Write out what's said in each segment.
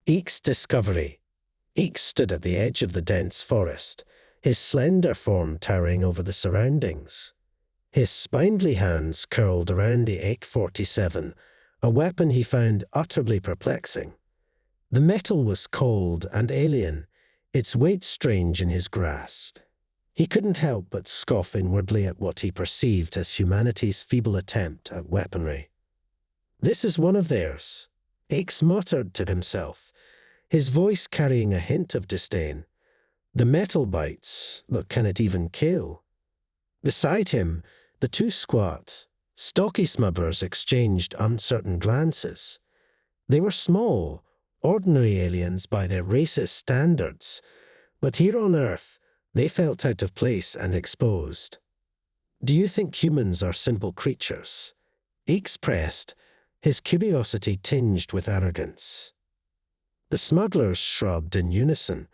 Eek's discovery. Eek stood at the edge of the dense forest, his slender form towering over the surroundings. His spindly hands curled around the AK-47, a weapon he found utterly perplexing. The metal was cold and alien, its weight strange in his grasp. He couldn't help but scoff inwardly at what he perceived as humanity's feeble attempt at weaponry. "This is one of theirs," Aix muttered to himself, his voice carrying a hint of disdain. "The metal bites, but can it even kill?" Beside him, the two squat, stocky smugglers exchanged uncertain glances. They were small, ordinary aliens by their racist standards, but here on Earth, they felt out of place and exposed. "Do you think humans are simple creatures?" Aix pressed, his curiosity tinged with arrogance. The smugglers shrugged in unison,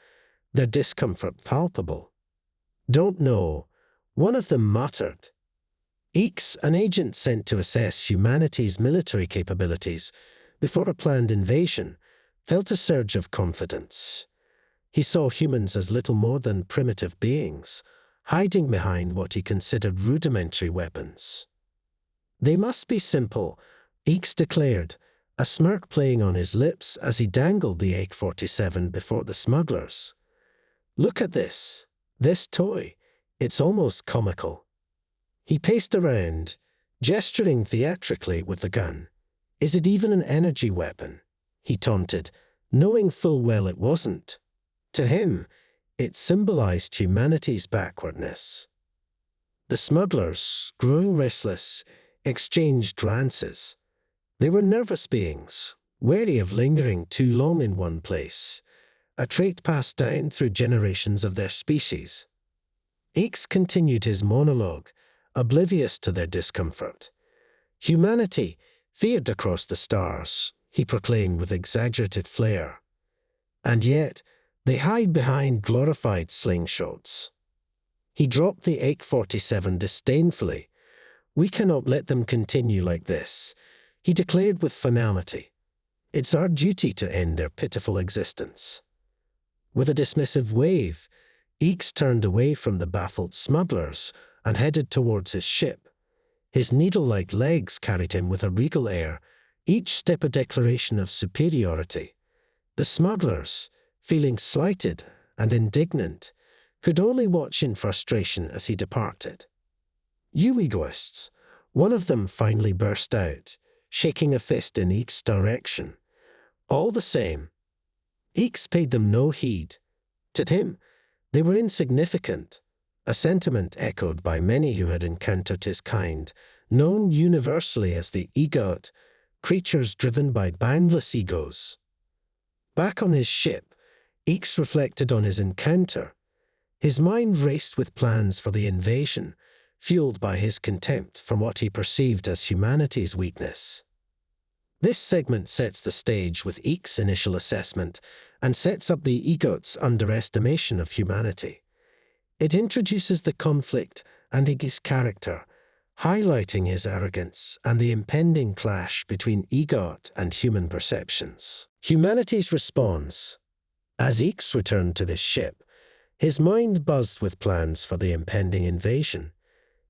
their discomfort palpable. "Don't know," one of them muttered. Aix, an agent sent to assess humanity's military capabilities before a planned invasion, felt a surge of confidence. He saw humans as little more than primitive beings, hiding behind what he considered rudimentary weapons. "They must be simple," Aix declared, a smirk playing on his lips as he dangled the AK-47 before the smugglers. "Look at this toy. It's almost comical." He paced around, gesturing theatrically with the gun. "Is it even an energy weapon?" he taunted, knowing full well it wasn't. To him, it symbolized humanity's backwardness. The smugglers, growing restless, exchanged glances. They were nervous beings, wary of lingering too long in one place, a trait passed down through generations of their species. Aix continued his monologue, oblivious to their discomfort. "Humanity, feared across the stars," he proclaimed with exaggerated flair. "And yet, they hide behind glorified slingshots." He dropped the AK-47 disdainfully. "We cannot let them continue like this," he declared with finality. "It's our duty to end their pitiful existence." With a dismissive wave, Aix turned away from the baffled smugglers and headed towards his ship. His needle-like legs carried him with a regal air, each step a declaration of superiority. The smugglers, feeling slighted and indignant, could only watch in frustration as he departed. "You egoists," one of them finally burst out, shaking a fist in Aix's direction. "All the same." Aix paid them no heed. To him, they were insignificant, a sentiment echoed by many who had encountered his kind, known universally as the egot, creatures driven by boundless egos. Back on his ship, Aix reflected on his encounter. His mind raced with plans for the invasion, fueled by his contempt for what he perceived as humanity's weakness. This segment sets the stage with Aix's initial assessment and sets up the egot's underestimation of humanity. It introduces the conflict and Aix's character, highlighting his arrogance and the impending clash between egot and human perceptions. Humanity's response. As Aix returned to his ship, his mind buzzed with plans for the impending invasion.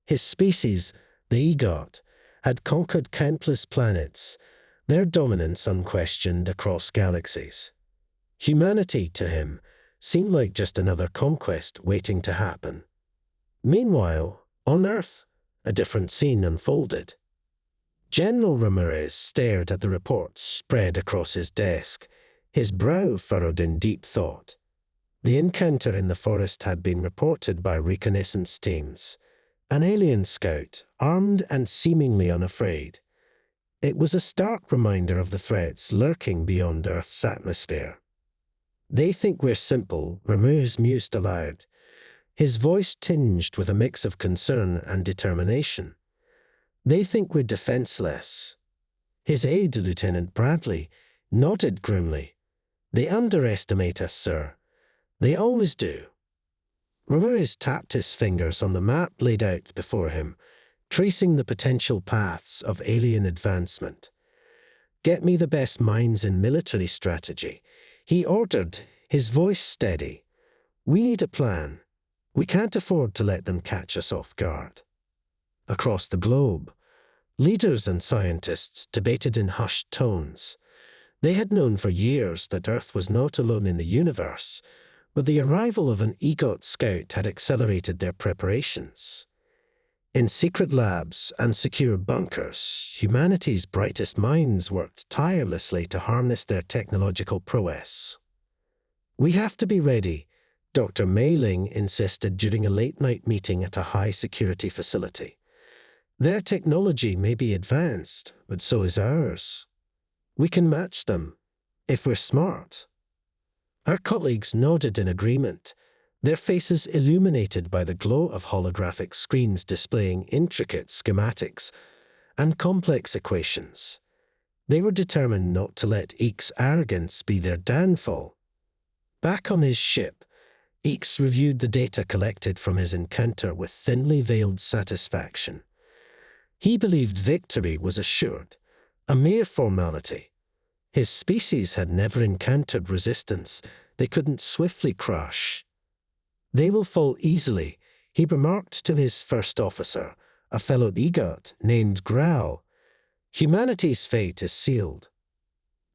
His species, the egot, had conquered countless planets, their dominance unquestioned across galaxies. Humanity, to him, seemed like just another conquest waiting to happen. Meanwhile, on Earth, a different scene unfolded. General Ramirez stared at the reports spread across his desk, his brow furrowed in deep thought. The encounter in the forest had been reported by reconnaissance teams, an alien scout, armed and seemingly unafraid. It was a stark reminder of the threats lurking beyond Earth's atmosphere. "They think we're simple," Ramirez mused aloud, his voice tinged with a mix of concern and determination. "They think we're defenseless." His aide, Lieutenant Bradley, nodded grimly. "They underestimate us, sir. They always do." Ramirez tapped his fingers on the map laid out before him, tracing the potential paths of alien advancement. "Get me the best minds in military strategy," He ordered, his voice steady. "We need a plan. We can't afford to let them catch us off guard." Across the globe, leaders and scientists debated in hushed tones. They had known for years that Earth was not alone in the universe, but the arrival of an EGOT scout had accelerated their preparations. In secret labs and secure bunkers, humanity's brightest minds worked tirelessly to harness their technological prowess. "We have to be ready," Dr. Mei Ling insisted during a late-night meeting at a high-security facility. "Their technology may be advanced, but so is ours. We can match them, if we're smart." Our colleagues nodded in agreement, their faces illuminated by the glow of holographic screens displaying intricate schematics and complex equations. They were determined not to let Eek's arrogance be their downfall. Back on his ship, Eeks reviewed the data collected from his encounter with thinly veiled satisfaction. He believed victory was assured, a mere formality. His species had never encountered resistance they couldn't swiftly crush. "They will fall easily," he remarked to his first officer, a fellow EGOT named Growl. "Humanity's fate is sealed."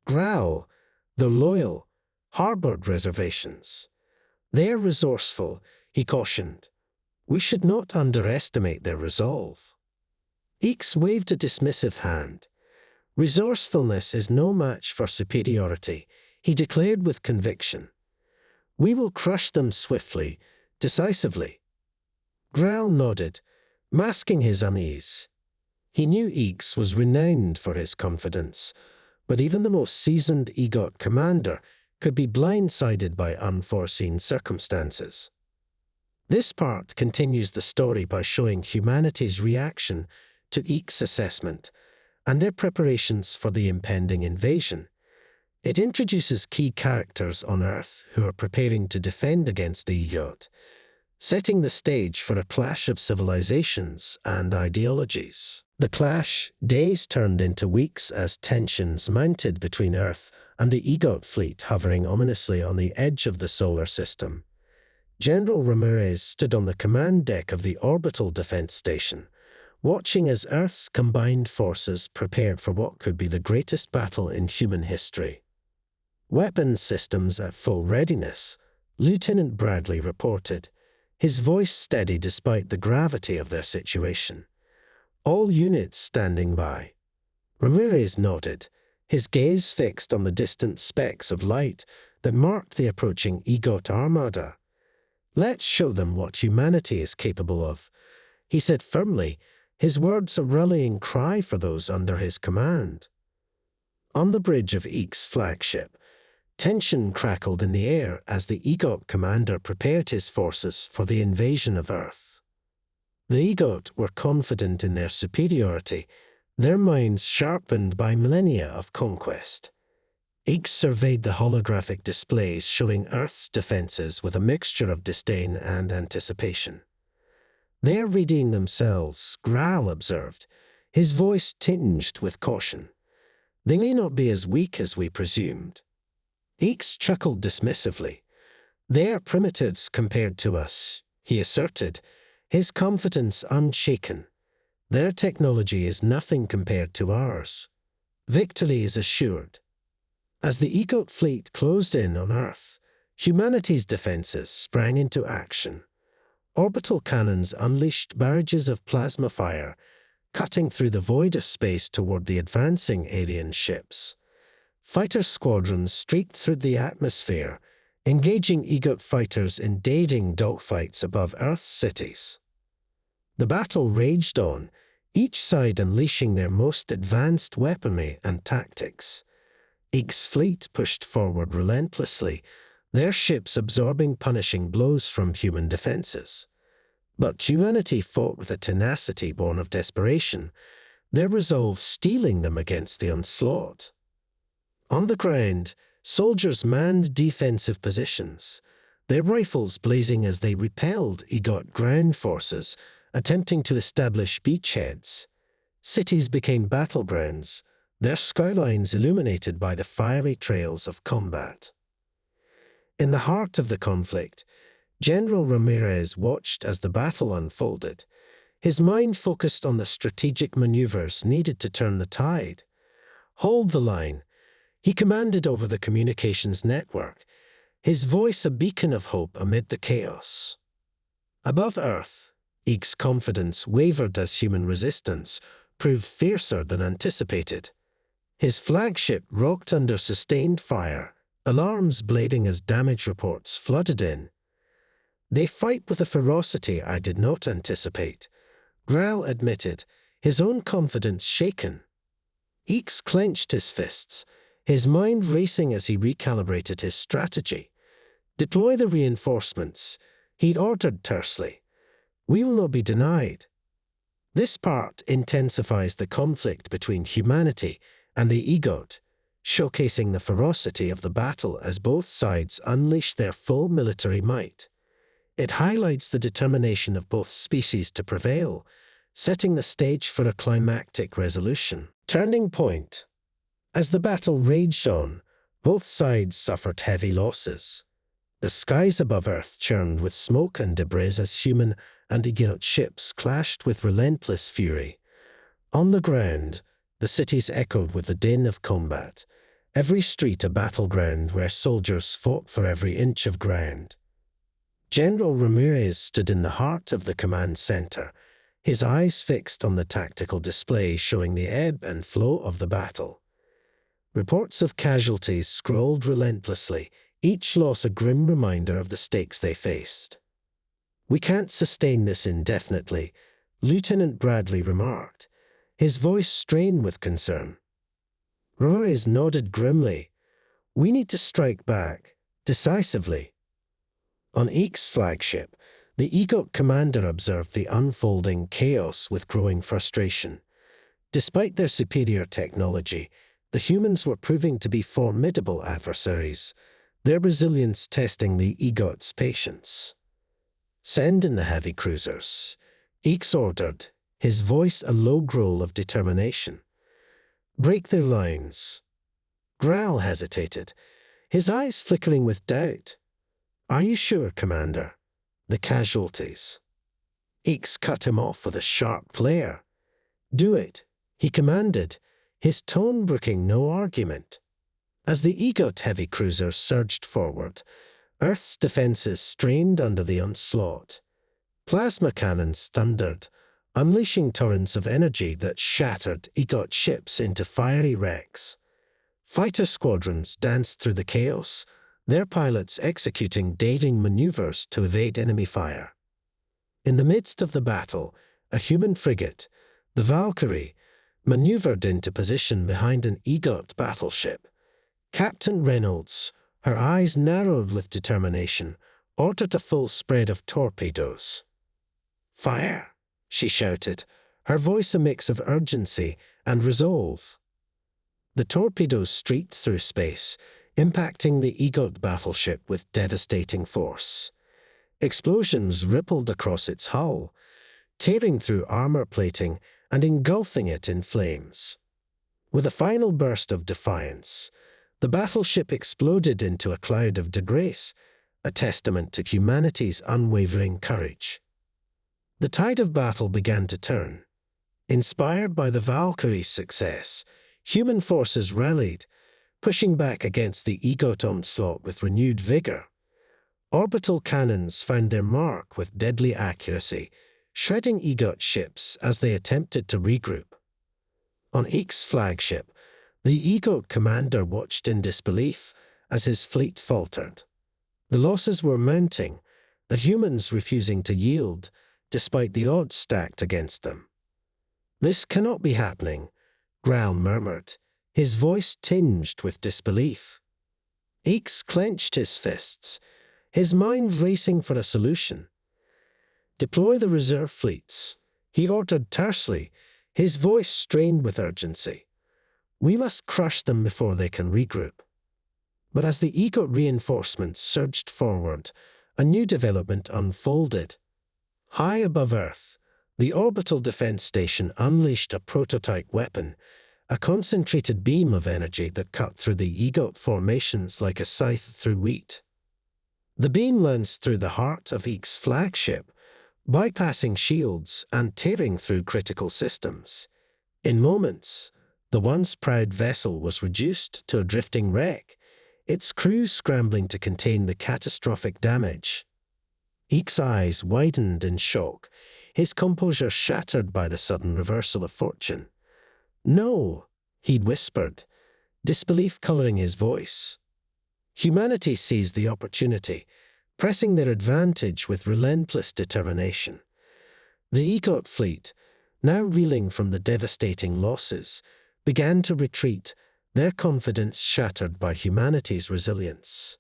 Growl, though loyal, harbored reservations. "They are resourceful," he cautioned. "We should not underestimate their resolve." Eeks waved a dismissive hand. "Resourcefulness is no match for superiority," he declared with conviction. "We will crush them swiftly, decisively." Growl nodded, masking his unease. He knew Eeks was renowned for his confidence, but even the most seasoned EGOT commander could be blindsided by unforeseen circumstances. This part continues the story by showing humanity's reaction to Eek's assessment and their preparations for the impending invasion. It introduces key characters on Earth who are preparing to defend against the EGOT, setting the stage for a clash of civilizations and ideologies. The clash, days turned into weeks as tensions mounted between Earth and the EGOT fleet hovering ominously on the edge of the solar system. General Ramirez stood on the command deck of the orbital defense station, watching as Earth's combined forces prepared for what could be the greatest battle in human history. "Weapons systems at full readiness," Lieutenant Bradley reported, his voice steady despite the gravity of their situation. "All units standing by." Ramirez nodded, his gaze fixed on the distant specks of light that marked the approaching EGOT armada. "Let's show them what humanity is capable of," he said firmly, his words a rallying cry for those under his command. On the bridge of Eek's flagship, tension crackled in the air as the EGOT commander prepared his forces for the invasion of Earth. The EGOT were confident in their superiority, their minds sharpened by millennia of conquest. Eek surveyed the holographic displays showing Earth's defenses with a mixture of disdain and anticipation. "They're readying themselves," Growl observed, his voice tinged with caution. "They may not be as weak as we presumed." Eeks chuckled dismissively. "They are primitives compared to us," he asserted, his confidence unshaken. "Their technology is nothing compared to ours. Victory is assured." As the EGOT fleet closed in on Earth, humanity's defenses sprang into action. Orbital cannons unleashed barrages of plasma fire, cutting through the void of space toward the advancing alien ships. Fighter squadrons streaked through the atmosphere, engaging EGOT fighters in daring dogfights above Earth's cities. The battle raged on, each side unleashing their most advanced weaponry and tactics. Eek's fleet pushed forward relentlessly, their ships absorbing punishing blows from human defenses. But humanity fought with a tenacity born of desperation, their resolve steeling them against the onslaught. On the ground, soldiers manned defensive positions, their rifles blazing as they repelled EGOT ground forces, attempting to establish beachheads. Cities became battlegrounds, their skylines illuminated by the fiery trails of combat. In the heart of the conflict, General Ramirez watched as the battle unfolded. His mind focused on the strategic maneuvers needed to turn the tide. "Hold the line," he commanded over the communications network, his voice a beacon of hope amid the chaos. Above Earth, Eek's confidence wavered as human resistance proved fiercer than anticipated. His flagship rocked under sustained fire, alarms blading as damage reports flooded in. "They fight with a ferocity I did not anticipate," Graal admitted, his own confidence shaken. Eeks clenched his fists, his mind racing as he recalibrated his strategy. "Deploy the reinforcements," he ordered tersely. "We will not be denied." This part intensifies the conflict between humanity and the EGOT, showcasing the ferocity of the battle as both sides unleash their full military might. It highlights the determination of both species to prevail, setting the stage for a climactic resolution. Turning point. As the battle raged on, both sides suffered heavy losses. The skies above Earth churned with smoke and debris as human and EGOT ships clashed with relentless fury. On the ground, the cities echoed with the din of combat, every street a battleground where soldiers fought for every inch of ground. General Ramirez stood in the heart of the command center, his eyes fixed on the tactical display showing the ebb and flow of the battle. Reports of casualties scrolled relentlessly, each loss a grim reminder of the stakes they faced. "We can't sustain this indefinitely," Lieutenant Bradley remarked, his voice strained with concern. Ramirez nodded grimly. "We need to strike back, decisively." On Eek's flagship, the EGOT commander observed the unfolding chaos with growing frustration. Despite their superior technology, the humans were proving to be formidable adversaries, their resilience testing the EGOT's patience. "Send in the heavy cruisers," Eeks ordered, his voice a low growl of determination. "Break their lines." Graal hesitated, his eyes flickering with doubt. "Are you sure, Commander? The casualties." Eeks cut him off with a sharp glare. "Do it," he commanded, his tone brooking no argument. As the EGOT heavy cruisers surged forward, Earth's defenses strained under the onslaught. Plasma cannons thundered, unleashing torrents of energy that shattered EGOT ships into fiery wrecks. Fighter squadrons danced through the chaos, their pilots executing daring maneuvers to evade enemy fire. In the midst of the battle, a human frigate, the Valkyrie, maneuvered into position behind an EGOT battleship. Captain Reynolds, her eyes narrowed with determination, ordered a full spread of torpedoes. "Fire!" she shouted, her voice a mix of urgency and resolve. The torpedoes streaked through space, impacting the EGOT battleship with devastating force. Explosions rippled across its hull, tearing through armor plating and engulfing it in flames. With a final burst of defiance, the battleship exploded into a cloud of disgrace, a testament to humanity's unwavering courage. The tide of battle began to turn. Inspired by the Valkyrie's success, human forces rallied, pushing back against the EGOT onslaught with renewed vigor. Orbital cannons found their mark with deadly accuracy, shredding EGOT ships as they attempted to regroup. On Eek's flagship, the EGOT commander watched in disbelief as his fleet faltered. The losses were mounting, the humans refusing to yield, despite the odds stacked against them. "This cannot be happening," Graal murmured, his voice tinged with disbelief. Eeks clenched his fists, his mind racing for a solution. "Deploy the reserve fleets," he ordered tersely, his voice strained with urgency. "We must crush them before they can regroup." But as the EGOT reinforcements surged forward, a new development unfolded. High above Earth, the orbital defense station unleashed a prototype weapon, a concentrated beam of energy that cut through the EGOT formations like a scythe through wheat. The beam lanced through the heart of Eek's flagship, bypassing shields and tearing through critical systems. In moments, the once proud vessel was reduced to a drifting wreck, its crew scrambling to contain the catastrophic damage. Eek's eyes widened in shock, his composure shattered by the sudden reversal of fortune. "No," he'd whispered, disbelief coloring his voice. Humanity seized the opportunity, pressing their advantage with relentless determination. The EGOT fleet, now reeling from the devastating losses, began to retreat, their confidence shattered by humanity's resilience.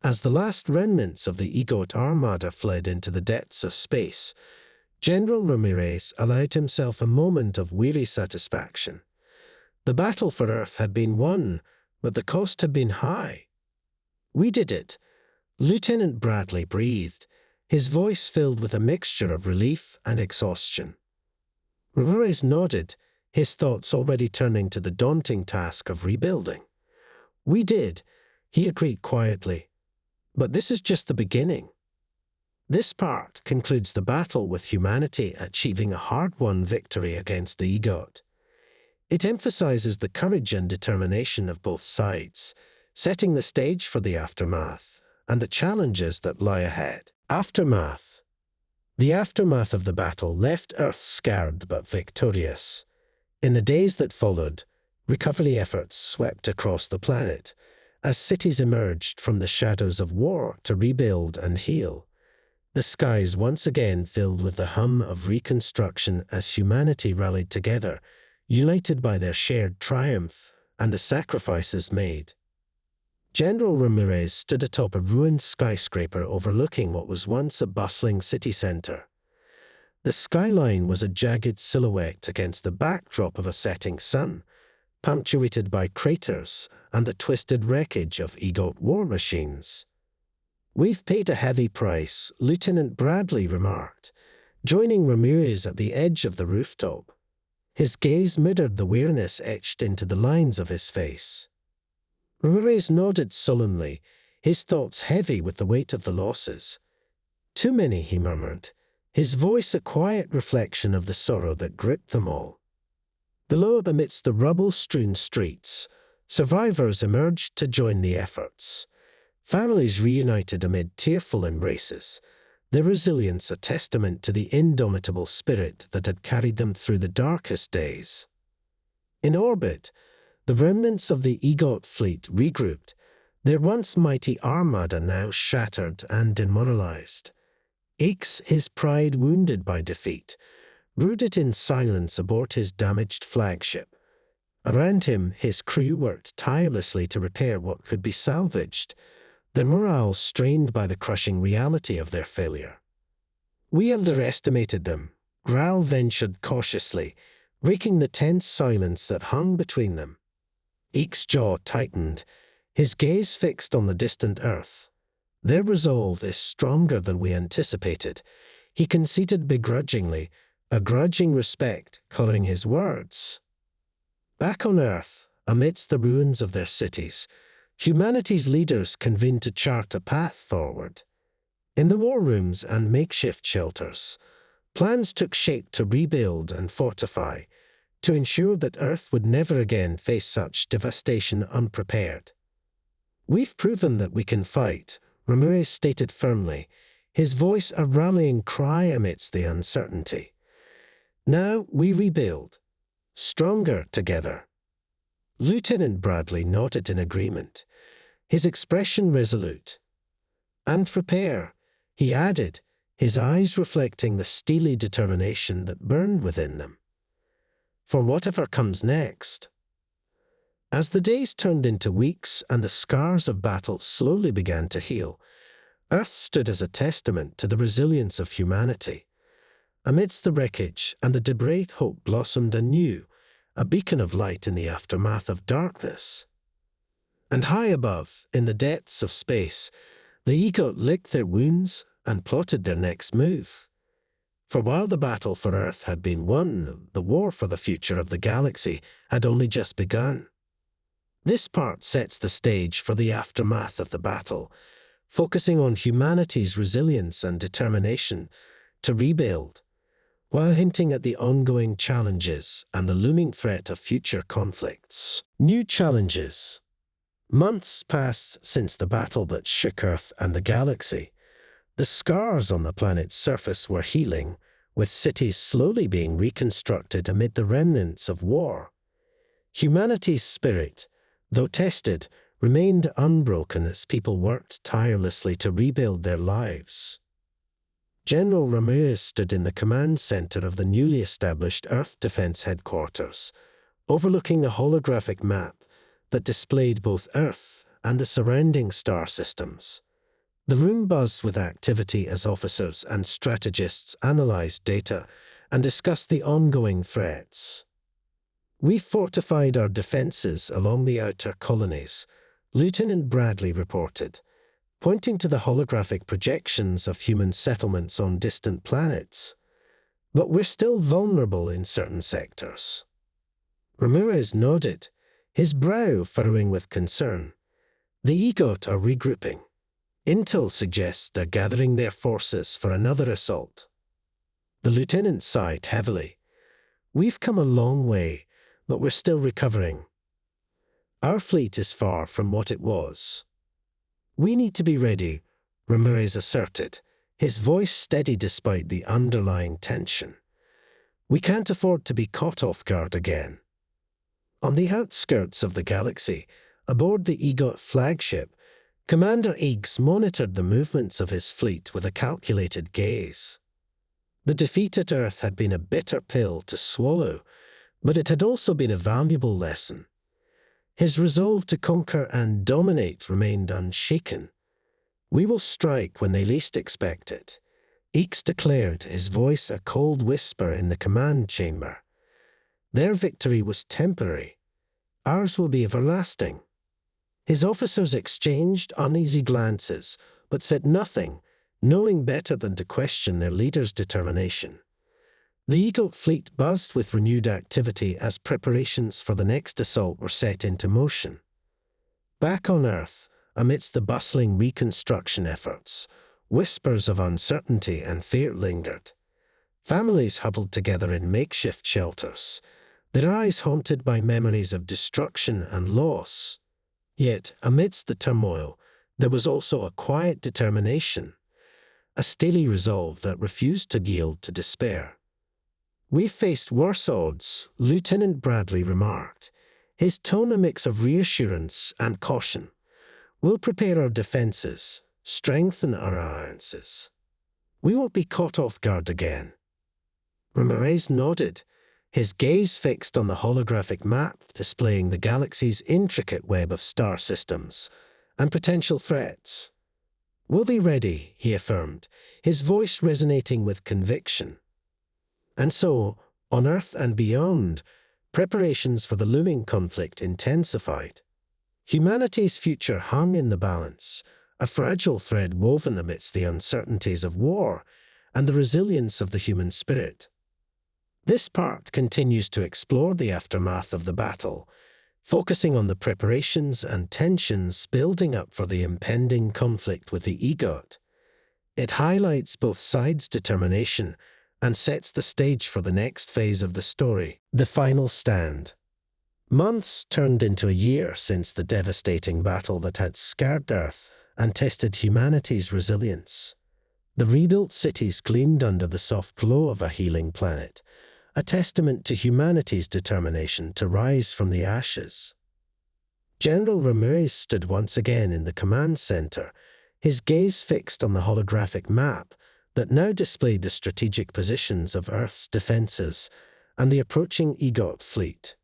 As the last remnants of the EGOT armada fled into the depths of space, General Ramirez allowed himself a moment of weary satisfaction. The battle for Earth had been won, but the cost had been high. "We did it," Lieutenant Bradley breathed, his voice filled with a mixture of relief and exhaustion. Ramirez nodded, his thoughts already turning to the daunting task of rebuilding. "We did," he agreed quietly. "But this is just the beginning." This part concludes the battle with humanity achieving a hard-won victory against the EGOT. It emphasizes the courage and determination of both sides, setting the stage for the aftermath and the challenges that lie ahead. Aftermath. The aftermath of the battle left Earth scarred but victorious. In the days that followed, recovery efforts swept across the planet as cities emerged from the shadows of war to rebuild and heal. The skies once again filled with the hum of reconstruction as humanity rallied together, united by their shared triumph and the sacrifices made. General Ramirez stood atop a ruined skyscraper overlooking what was once a bustling city center. The skyline was a jagged silhouette against the backdrop of a setting sun, punctuated by craters and the twisted wreckage of EGOT war machines. "We've paid a heavy price," Lieutenant Bradley remarked, joining Ramirez at the edge of the rooftop. His gaze mirrored the weariness etched into the lines of his face. Ramirez nodded sullenly, his thoughts heavy with the weight of the losses. "Too many," he murmured, his voice a quiet reflection of the sorrow that gripped them all. Below, amidst the rubble-strewn streets, survivors emerged to join the efforts. Families reunited amid tearful embraces, their resilience a testament to the indomitable spirit that had carried them through the darkest days. In orbit, the remnants of the EGOT fleet regrouped, their once mighty armada now shattered and demoralized. Aches, his pride wounded by defeat, brooded in silence aboard his damaged flagship. Around him, his crew worked tirelessly to repair what could be salvaged, their morale strained by the crushing reality of their failure. "We underestimated them," Graal ventured cautiously, breaking the tense silence that hung between them. Eek's jaw tightened, his gaze fixed on the distant Earth. "Their resolve is stronger than we anticipated," he conceded begrudgingly, a grudging respect coloring his words. Back on Earth, amidst the ruins of their cities, humanity's leaders convened to chart a path forward. In the war rooms and makeshift shelters, plans took shape to rebuild and fortify, to ensure that Earth would never again face such devastation unprepared. "We've proven that we can fight," Ramirez stated firmly, his voice a rallying cry amidst the uncertainty. "Now we rebuild, stronger together." Lieutenant Bradley nodded in agreement, his expression resolute. "And prepare," he added, his eyes reflecting the steely determination that burned within them, "for whatever comes next." As the days turned into weeks and the scars of battle slowly began to heal, Earth stood as a testament to the resilience of humanity. Amidst the wreckage and the debris, hope blossomed anew, a beacon of light in the aftermath of darkness. And high above, in the depths of space, the EGOT licked their wounds and plotted their next move. For while the battle for Earth had been won, the war for the future of the galaxy had only just begun. This part sets the stage for the aftermath of the battle, focusing on humanity's resilience and determination to rebuild, while hinting at the ongoing challenges and the looming threat of future conflicts. New challenges. Months passed since the battle that shook Earth and the galaxy. The scars on the planet's surface were healing, with cities slowly being reconstructed amid the remnants of war. Humanity's spirit, though tested, remained unbroken as people worked tirelessly to rebuild their lives. General Ramirez stood in the command center of the newly established Earth Defense Headquarters, overlooking a holographic map that displayed both Earth and the surrounding star systems. The room buzzed with activity as officers and strategists analyzed data and discussed the ongoing threats. "We fortified our defenses along the outer colonies," Lieutenant Bradley reported, pointing to the holographic projections of human settlements on distant planets. "But we're still vulnerable in certain sectors." Ramirez nodded, his brow furrowing with concern. "The EGOT are regrouping. Intel suggests they're gathering their forces for another assault." The lieutenant sighed heavily. "We've come a long way, but we're still recovering. Our fleet is far from what it was." "We need to be ready," Ramirez asserted, his voice steady despite the underlying tension. "We can't afford to be caught off guard again." On the outskirts of the galaxy, aboard the EGOT flagship, Commander Iggs monitored the movements of his fleet with a calculated gaze. The defeat at Earth had been a bitter pill to swallow, but it had also been a valuable lesson. His resolve to conquer and dominate remained unshaken. "We will strike when they least expect it," Iggs declared, his voice a cold whisper in the command chamber. "Their victory was temporary. Ours will be everlasting." His officers exchanged uneasy glances, but said nothing, knowing better than to question their leader's determination. The EGOT fleet buzzed with renewed activity as preparations for the next assault were set into motion. Back on Earth, amidst the bustling reconstruction efforts, whispers of uncertainty and fear lingered. Families huddled together in makeshift shelters, their eyes haunted by memories of destruction and loss. Yet, amidst the turmoil, there was also a quiet determination, a steely resolve that refused to yield to despair. "We've faced worse odds," Lieutenant Bradley remarked, his tone a mix of reassurance and caution. "We'll prepare our defenses, strengthen our alliances. We won't be caught off guard again." Ramirez nodded, his gaze fixed on the holographic map displaying the galaxy's intricate web of star systems and potential threats. "We'll be ready," he affirmed, his voice resonating with conviction. And so, on Earth and beyond, preparations for the looming conflict intensified. Humanity's future hung in the balance, a fragile thread woven amidst the uncertainties of war and the resilience of the human spirit. This part continues to explore the aftermath of the battle, focusing on the preparations and tensions building up for the impending conflict with the EGOT. It highlights both sides' determination and sets the stage for the next phase of the story, the final stand. Months turned into a year since the devastating battle that had scarred Earth and tested humanity's resilience. The rebuilt cities gleamed under the soft glow of a healing planet, a testament to humanity's determination to rise from the ashes. General Ramirez stood once again in the command center, his gaze fixed on the holographic map that now displayed the strategic positions of Earth's defenses and the approaching EGOT fleet.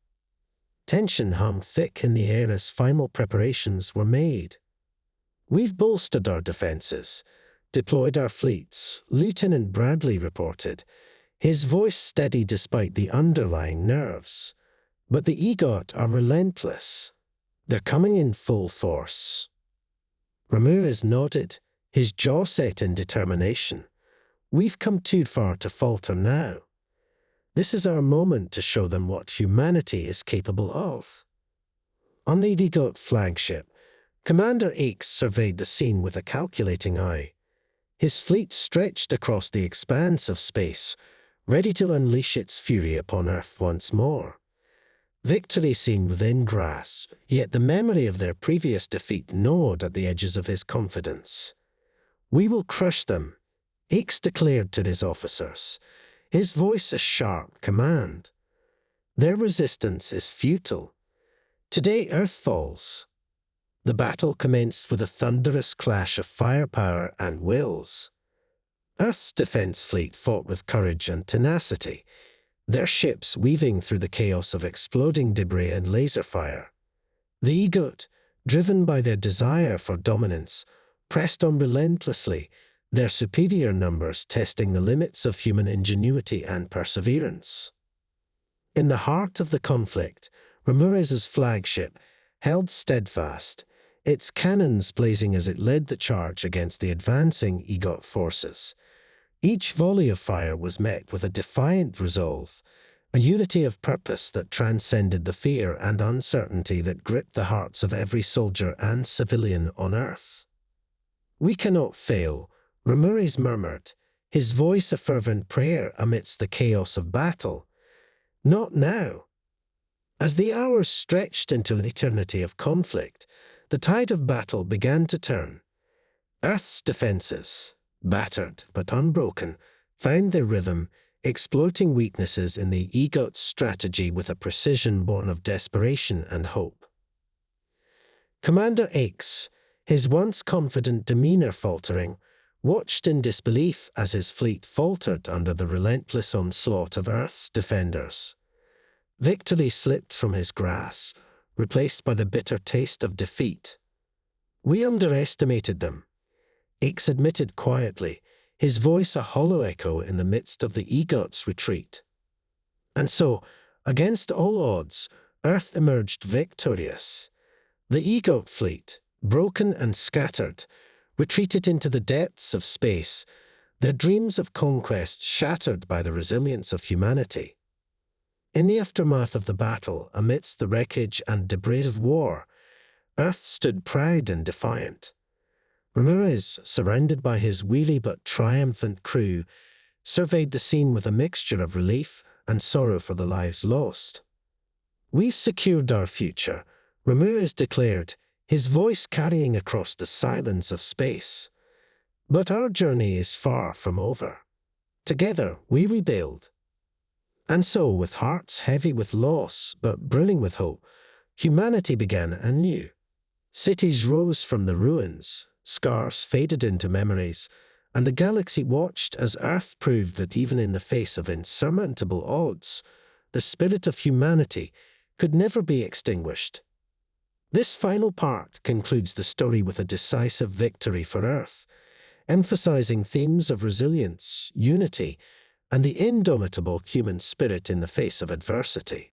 Tension hung thick in the air as final preparations were made. "We've bolstered our defenses, deployed our fleets," Lieutenant Bradley reported, his voice steady despite the underlying nerves. "But the EGOT are relentless. They're coming in full force." Ramirez nodded, his jaw set in determination. "We've come too far to falter now. This is our moment to show them what humanity is capable of." On the EGOT flagship, Commander X surveyed the scene with a calculating eye. His fleet stretched across the expanse of space, ready to unleash its fury upon Earth once more. Victory seemed within grasp, yet the memory of their previous defeat gnawed at the edges of his confidence. "We will crush them," X declared to his officers, his voice a sharp command. "Their resistance is futile. Today Earth falls." The battle commenced with a thunderous clash of firepower and wills. Earth's defense fleet fought with courage and tenacity, their ships weaving through the chaos of exploding debris and laser fire. The Egot, driven by their desire for dominance, pressed on relentlessly, their superior numbers testing the limits of human ingenuity and perseverance. In the heart of the conflict, Ramirez's flagship held steadfast, its cannons blazing as it led the charge against the advancing Egot forces. Each volley of fire was met with a defiant resolve, a unity of purpose that transcended the fear and uncertainty that gripped the hearts of every soldier and civilian on Earth. "We cannot fail," Ramirez murmured, his voice a fervent prayer amidst the chaos of battle. "Not now." As the hours stretched into an eternity of conflict, the tide of battle began to turn. Earth's defenses, battered but unbroken, found their rhythm, exploiting weaknesses in the Egot's strategy with a precision born of desperation and hope. Commander X, his once confident demeanor faltering, watched in disbelief as his fleet faltered under the relentless onslaught of Earth's defenders. Victory slipped from his grasp, replaced by the bitter taste of defeat. "We underestimated them," X admitted quietly, his voice a hollow echo in the midst of the Egot's retreat. And so, against all odds, Earth emerged victorious. The Egot fleet, broken and scattered, retreated into the depths of space, their dreams of conquest shattered by the resilience of humanity. In the aftermath of the battle, amidst the wreckage and debris of war, Earth stood proud and defiant. Ramirez, surrounded by his weary but triumphant crew, surveyed the scene with a mixture of relief and sorrow for the lives lost. "We've secured our future," Ramirez declared, his voice carrying across the silence of space. "But our journey is far from over. Together we rebuild." And so, with hearts heavy with loss but brimming with hope, humanity began anew. Cities rose from the ruins, scars faded into memories, and the galaxy watched as Earth proved that even in the face of insurmountable odds, the spirit of humanity could never be extinguished. This final part concludes the story with a decisive victory for Earth, emphasizing themes of resilience, unity, and the indomitable human spirit in the face of adversity.